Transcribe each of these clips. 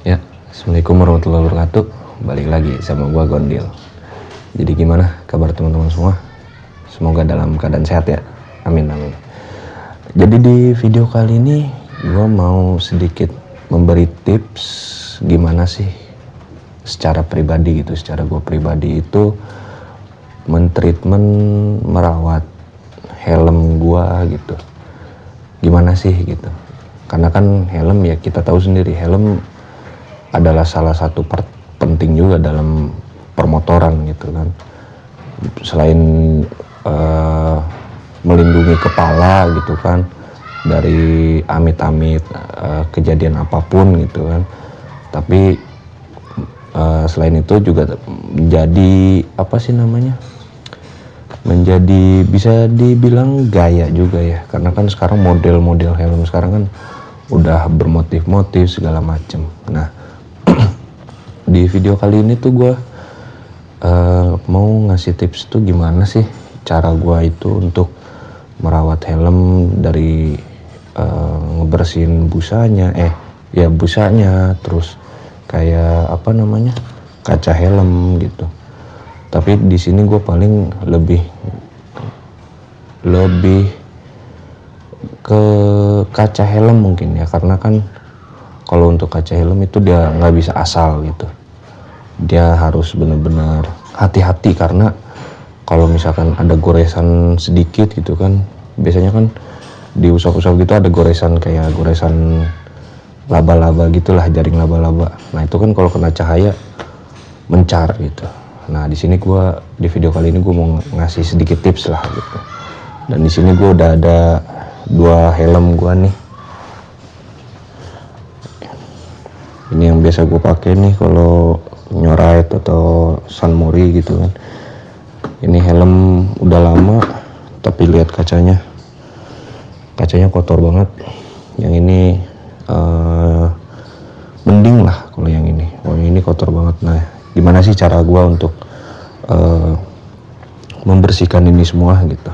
Ya, Assalamualaikum warahmatullahi wabarakatuh. Balik lagi sama gua Gondil. Jadi gimana kabar teman-teman semua? Semoga dalam keadaan sehat ya. Amin amin. Jadi di video kali ini gua mau sedikit memberi tips gimana sih secara pribadi gitu. Secara gua pribadi itu mentreatment merawat helm gua gitu. Gimana sih gitu. Karena kan helm ya kita tahu sendiri, helm adalah salah satu part penting juga dalam permotoran gitu kan. Selain melindungi kepala gitu kan dari amit-amit kejadian apapun gitu kan. Tapi selain itu juga menjadi menjadi bisa dibilang gaya juga ya, karena kan sekarang model-model helm sekarang kan udah bermotif-motif segala macem. Nah di video kali ini tuh gue mau ngasih tips tuh gimana sih cara gue itu untuk merawat helm dari ngebersihin busanya, busanya, terus kayak kaca helm gitu. Tapi di sini gue paling lebih ke kaca helm mungkin ya, karena kan kalau untuk kaca helm itu dia nggak bisa asal gitu. Dia harus benar-benar hati-hati, karena kalau misalkan ada goresan sedikit gitu kan, biasanya kan di usap-usap gitu ada goresan kayak goresan laba-laba gitulah, jaring laba-laba. Nah itu kan kalau kena cahaya mencar gitu. Nah di sini di video kali ini gue mau ngasih sedikit tips lah gitu. Dan di sini gue udah ada 2 helm gue nih. Ini yang biasa gue pakai nih kalau nyoride atau sunmori gitu kan. Ini helm udah lama, tapi lihat kacanya kotor banget. Yang ini mending lah kalau yang ini. Oh ini kotor banget. Nah gimana sih cara gue untuk membersihkan ini semua gitu.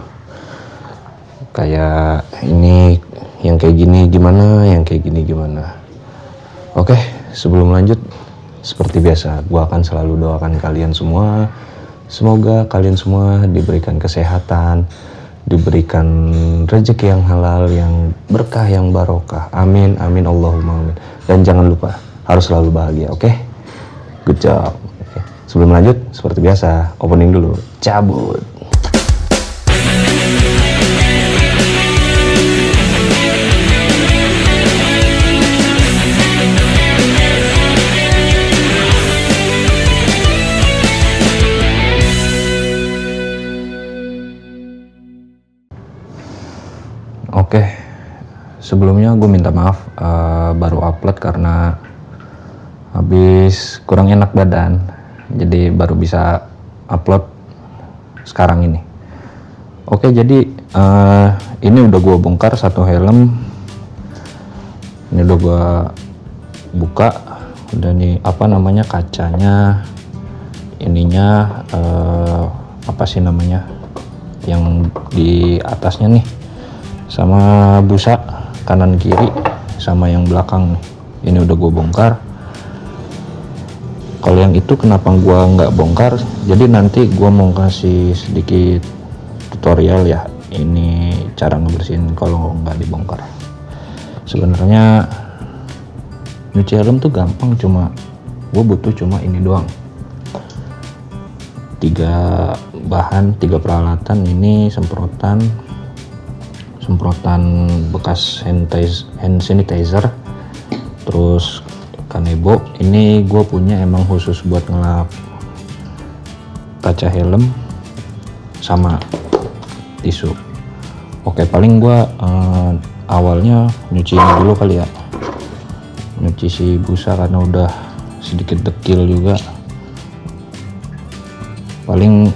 Kayak ini yang kayak gini gimana, yang kayak gini gimana. Oke, sebelum lanjut, seperti biasa, gue akan selalu doakan kalian semua. Semoga kalian semua diberikan kesehatan, diberikan rezeki yang halal, yang berkah, yang barokah. Amin, amin, Allahumma amin. Dan jangan lupa, harus selalu bahagia, oke? Good job. Okay. Sebelum lanjut, seperti biasa, opening dulu. Cabut. Oke, sebelumnya gue minta maaf baru upload karena habis kurang enak badan, jadi baru bisa upload sekarang ini. Oke, jadi ini udah gue bongkar satu helm, ini udah gue buka, udah nih kacanya, ininya yang di atasnya nih, sama busa kanan kiri sama yang belakang nih. Ini udah gue bongkar. Kalau yang itu kenapa gue nggak bongkar, jadi nanti gue mau kasih sedikit tutorial ya, ini cara ngebersihin kalau nggak dibongkar. Sebenarnya nyuci helm tuh gampang, gue butuh cuma ini doang, 3 peralatan. Ini semprotan bekas hand sanitizer, terus kanebo. Ini gue punya emang khusus buat ngelap kaca helm, sama tisu. Oke, paling gue awalnya nyuci ini dulu kali ya, nyuci si busa karena udah sedikit dekil juga. Paling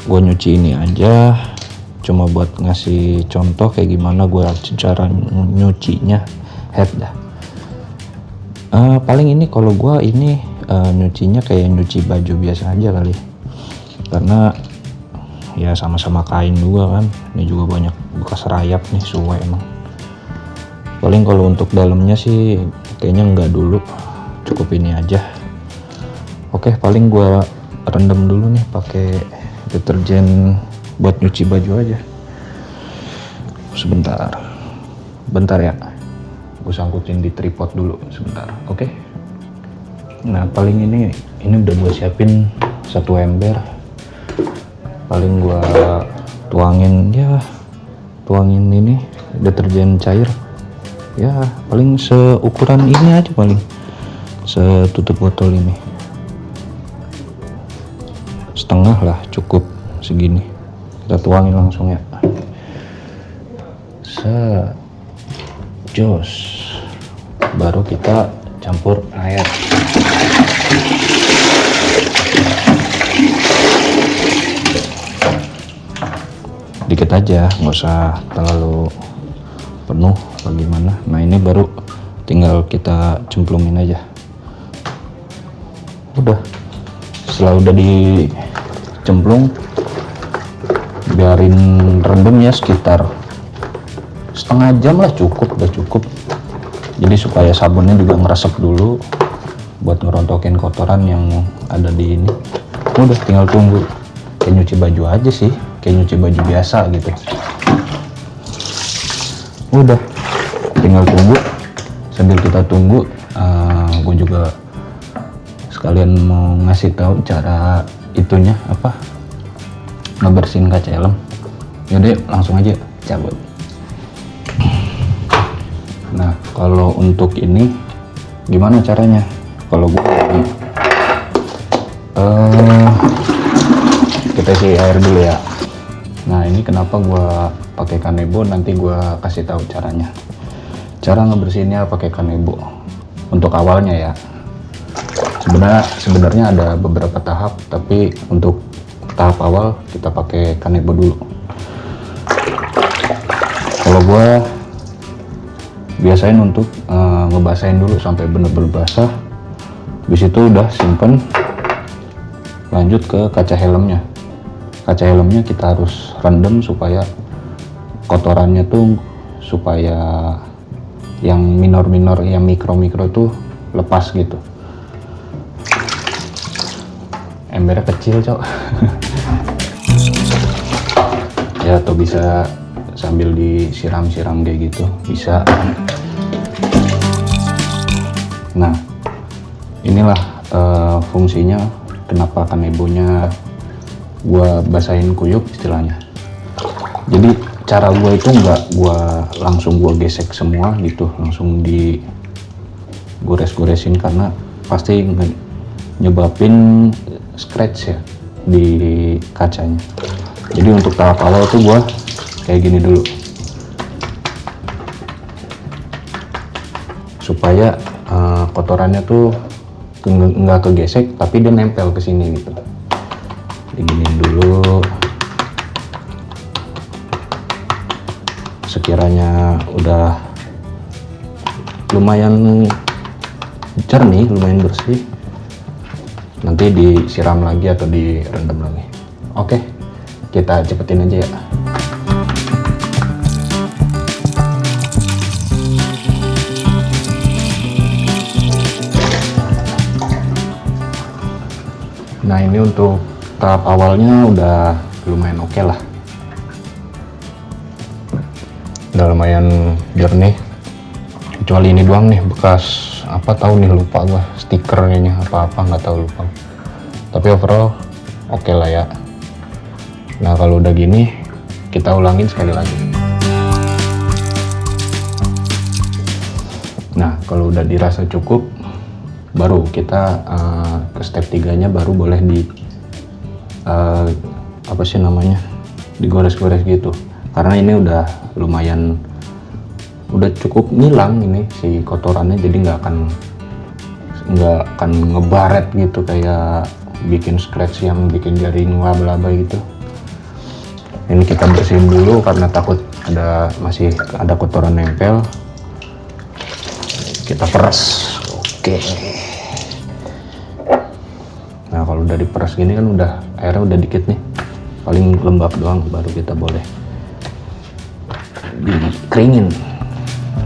gue nyuci ini aja, cuma buat ngasih contoh kayak gimana gue cara nyucinya head dah. Paling ini kalau gue nyucinya kayak nyuci baju biasa aja kali, karena ya sama-sama kain juga kan. Ini juga banyak bekas rayap nih, suwe emang. Paling kalau untuk dalamnya sih kayaknya enggak dulu, cukup ini aja. Oke, paling gua rendam dulu nih pakai deterjen buat nyuci baju aja. Bentar ya, gue sangkutin di tripod dulu sebentar. Oke. Nah, paling ini udah gue siapin satu ember. Paling gue tuangin ini deterjen cair ya, paling seukuran ini aja, paling setutup botol ini, setengah lah, cukup segini. Kita tuangin langsung ya. Jos, baru kita campur air. Dikit aja, nggak usah terlalu penuh bagaimana. Nah, ini baru tinggal kita cemplungin aja. Udah, setelah udah dicemplung, biarin rendam ya sekitar setengah jam lah, udah cukup. Jadi supaya sabunnya juga ngeresep dulu buat ngerontokin kotoran yang ada di ini. Udah tinggal tunggu, kayak nyuci baju aja sih, kayak nyuci baju biasa gitu. Udah tinggal tunggu. Sambil kita tunggu, gue juga sekalian mau ngasih tahu cara itunya apa, ngebersihin kaca helm. Yaudah, langsung aja cabut. Nah, kalau untuk ini gimana caranya? Kalau gue kita isi air dulu ya. Nah, ini kenapa gue pakai kanebo, nanti gue kasih tahu caranya. Cara ngebersihinnya pakai kanebo untuk awalnya ya. Sebenarnya ada beberapa tahap, tapi untuk tahap awal kita pakai kanebo dulu. Kalau gue biasain untuk ngebasahin dulu sampai bener-bener basah. Habis itu udah simpen, lanjut ke kaca helmnya. Kaca helmnya kita harus rendam supaya kotorannya tuh, supaya yang minor-minor, yang mikro-mikro tuh lepas gitu. Embernya kecil, cok. Ya, atau bisa sambil disiram-siram kayak gitu, bisa. Nah, inilah fungsinya kenapa kanebonya gua basahin kuyup istilahnya. Jadi cara gua itu nggak gua langsung gesek semua gitu, langsung digores-goresin, karena pasti nyebabin scratch ya di kacanya. Jadi untuk tahap awal tuh gua kayak gini dulu, supaya kotorannya tuh nggak kegesek, tapi dia nempel ke sini gitu. Diginiin dulu. Sekiranya udah lumayan jernih, lumayan bersih, nanti disiram lagi atau direndam lagi. Oke, kita cepetin aja ya. Nah, ini untuk tahap awalnya udah lumayan oke lah. Udah lumayan jernih. Kecuali ini doang nih, bekas apa tahu nih, lupa gua, stiker kayaknya apa-apa, nggak tahu, lupa. Tapi overall oke lah ya. Nah, kalau udah gini kita ulangin sekali lagi. Nah, kalau udah dirasa cukup, baru kita ke step 3-nya, baru boleh digores-gores gitu. Karena ini udah lumayan, udah cukup ngilang ini si kotorannya, jadi nggak akan ngebaret gitu, kayak bikin scratch yang bikin jari ngelaba-laba gitu. Ini kita bersihin dulu karena takut masih ada kotoran nempel. Kita peras. Oke. Nah, kalau udah diperas gini kan airnya udah dikit nih, paling lembab doang, baru kita boleh dikeringin.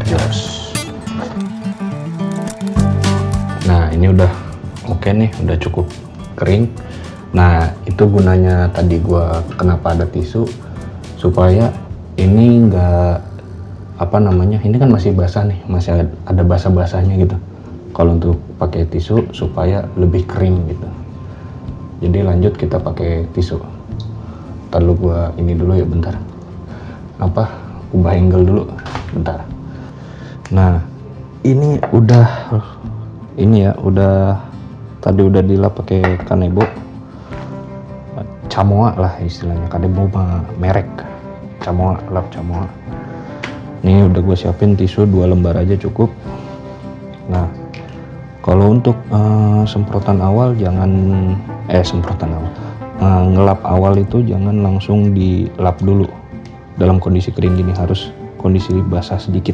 Jos. ini udah oke nih, udah cukup kering. Nah, itu gunanya tadi gua kenapa ada tisu, supaya ini enggak ini kan masih basah nih, masih ada basah-basahnya gitu. Kalau untuk pakai tisu supaya lebih kering gitu. Jadi lanjut kita pakai tisu. Ntar lu gua ini dulu ya bentar. Ubah angle dulu bentar. Nah, ini tadi udah dilap pakai kanebo. Camoa lah istilahnya, kanebo mah merek. Lap Camoa. Ini udah gue siapin tisu 2 lembar aja cukup. Nah, kalau untuk semprotan awal ngelap awal itu jangan langsung dilap dulu. Dalam kondisi kering gini, harus kondisi basah sedikit.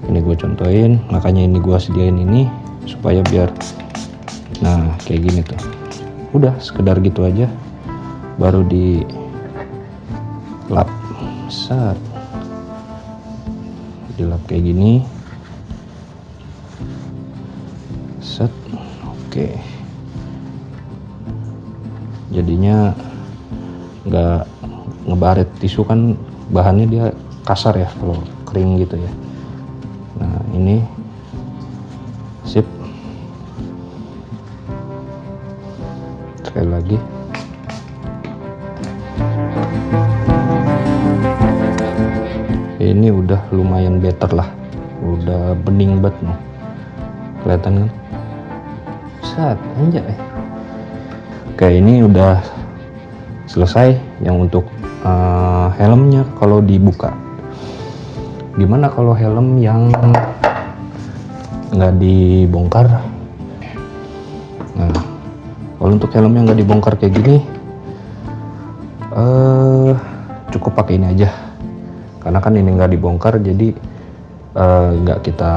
Ini gue contohin, makanya ini gue sediain ini supaya biar kayak gini tuh. Udah sekedar gitu aja, baru di lap. Dilap kayak gini. Oke. Jadinya nggak ngebaret. Tisu kan bahannya dia kasar ya kalau kering gitu ya. Nah, ini sip. Sekali lagi. Ini udah lumayan better lah, udah bening banget nih, kelihatan kan? Anjay. Oke, ini udah selesai. Yang untuk helmnya kalau dibuka, gimana kalau helm yang nggak dibongkar? Nah, kalau untuk helm yang nggak dibongkar kayak gini, cukup pakai ini aja. Karena kan ini nggak dibongkar, jadi nggak kita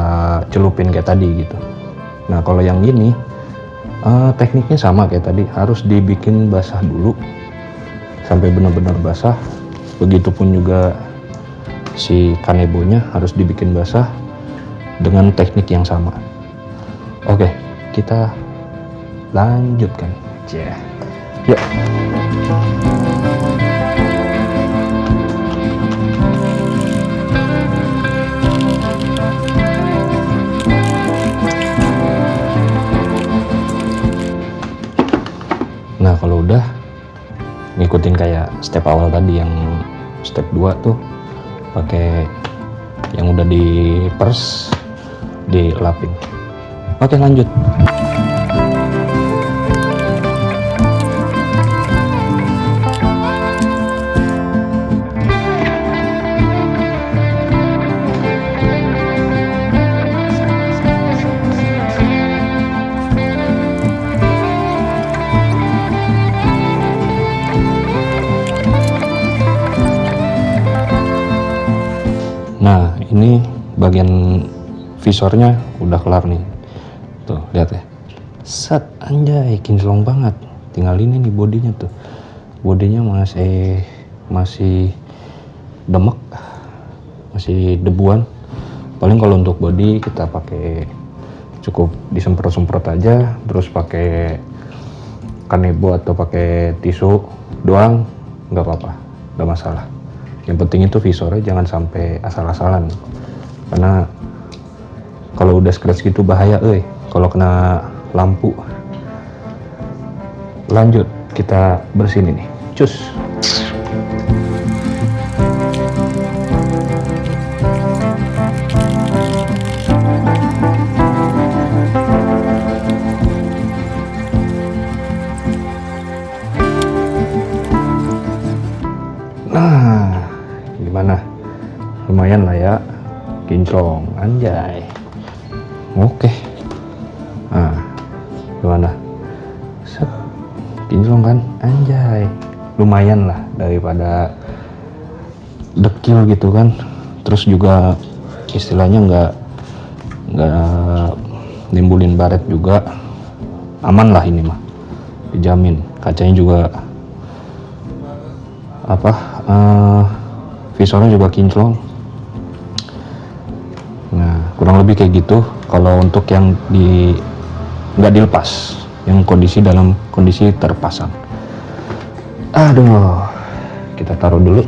celupin kayak tadi gitu. Nah, kalau yang ini tekniknya sama kayak tadi, harus dibikin basah dulu sampai benar-benar basah. Begitupun juga si kanebonya harus dibikin basah dengan teknik yang sama. Oke, kita lanjutkan. Yuk. Nah, kalau udah ngikutin kayak step awal tadi, yang step 2 tuh pakai yang udah dipers, dilapin. Oke, lanjut. Nah, ini bagian visornya udah kelar nih. Tuh, lihat ya. Anjay, kinclong banget. Tinggal ini nih bodinya tuh. Bodinya masih demek, masih debuan. Paling kalau untuk body kita pakai cukup disemprot-semprot aja, terus pakai kanebo atau pakai tisu doang, nggak apa-apa, nggak masalah. Yang penting itu visornya jangan sampai asal-asalan, karena kalau udah scratch gitu bahaya kalau kena lampu. Lanjut, kita bersihin ini. Cus. Nah, gimana? Lumayan lah ya, kinclong, anjay. Oke. Nah, gimana? Kinclong kan, anjay. Lumayan lah daripada dekil gitu kan. Terus juga istilahnya nggak nimbulin baret juga. Aman lah ini mah, dijamin. Kacanya juga visornya juga kinclong. Nah, kurang lebih kayak gitu. Kalau untuk yang di nggak dilepas, yang dalam kondisi terpasang. Aduh, kita taruh dulu.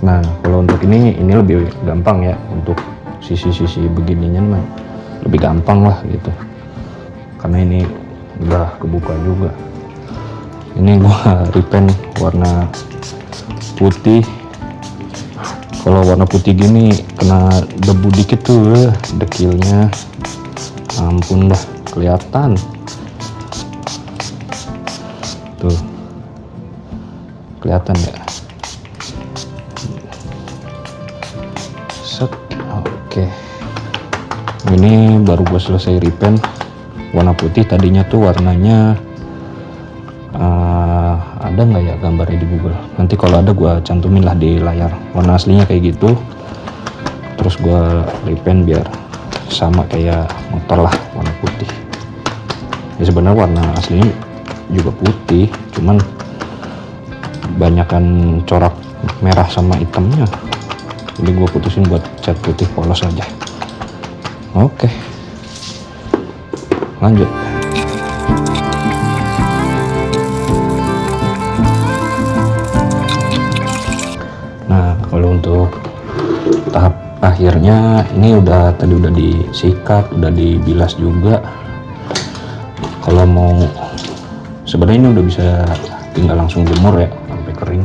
Nah, kalau untuk ini lebih gampang ya, untuk sisi-sisi begininya mah lebih gampang lah gitu, karena ini udah kebuka juga. Ini gua repaint warna putih. Kalau warna putih gini kena debu dikit tuh, dekilnya ampun dah, kelihatan tuh, kelihatan ya. Set, oke. Ini baru gue selesai repaint warna putih. Tadinya tuh warnanya ada nggak ya gambarnya di Google? Nanti kalau ada gue cantumin lah di layar. Warna aslinya kayak gitu. Terus gue repaint biar sama kayak motor lah, warna putih. Ya sebenarnya warna aslinya juga putih, cuman banyakan corak merah sama hitamnya. Jadi gue putusin buat cat putih polos aja. Oke, lanjut. Nah, kalau untuk tahap akhirnya ini tadi udah disikat, udah dibilas juga. Kalau mau, sebenarnya ini udah bisa tinggal langsung jemur ya sampai kering.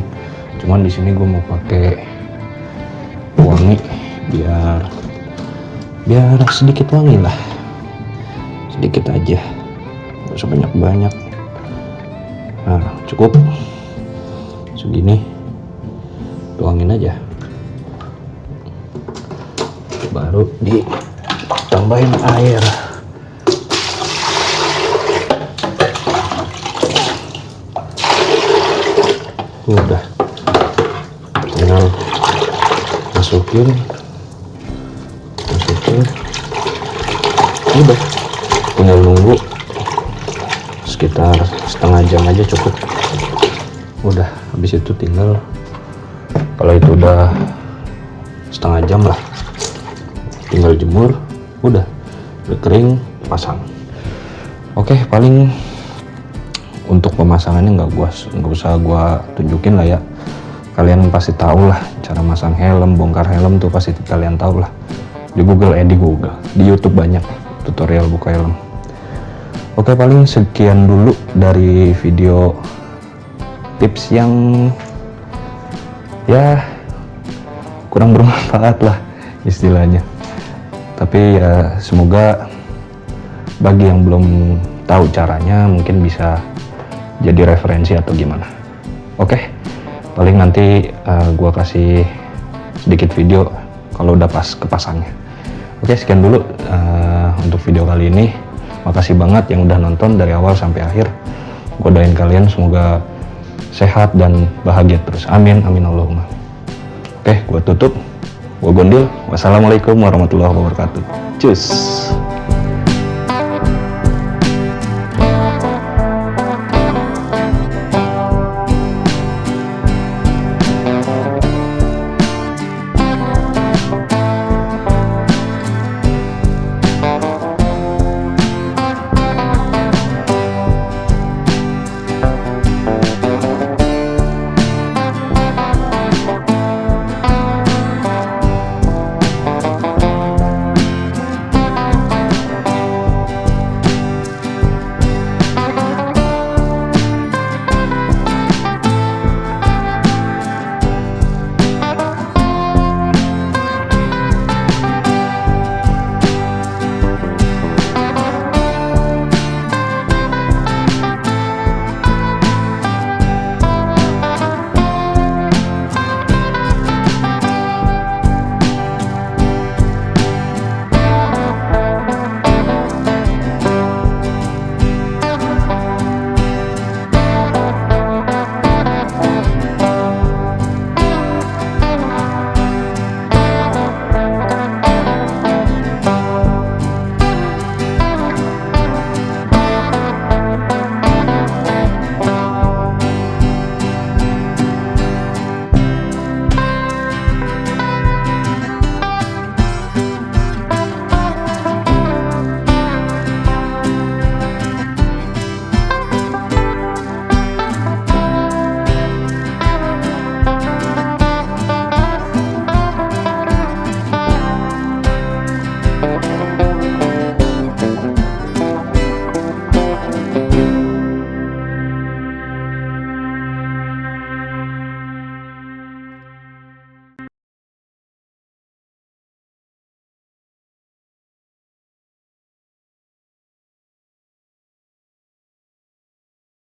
Cuman di sini gue mau pakai wangi biar sedikit wangi lah, sedikit aja, nggak usah banyak. Nah, cukup segini, tuangin aja, baru ditambahin air. Udah, tinggal masukin, udah tinggal nunggu sekitar setengah jam aja cukup. Udah, habis itu tinggal, kalau itu udah setengah jam lah, tinggal jemur, udah kering, pasang. Oke, paling untuk pemasangannya nggak usah gua tunjukin lah ya. Kalian pasti tahu lah cara masang helm, bongkar helm tuh pasti kalian tahu lah. Di Google, di YouTube banyak tutorial buka helm. Oke, paling sekian dulu dari video tips yang ya kurang bermanfaat lah istilahnya. Tapi ya semoga bagi yang belum tahu caranya mungkin bisa jadi referensi atau gimana. Oke, paling nanti gua kasih sedikit video kalau udah pas kepasangnya. Oke, sekian dulu untuk video kali ini. Makasih banget yang udah nonton dari awal sampai akhir. Gua doain kalian semoga sehat dan bahagia terus. Amin, amin Allahumma. Oke, gua tutup. Gua Gondil. Wassalamualaikum warahmatullahi wabarakatuh. Cus.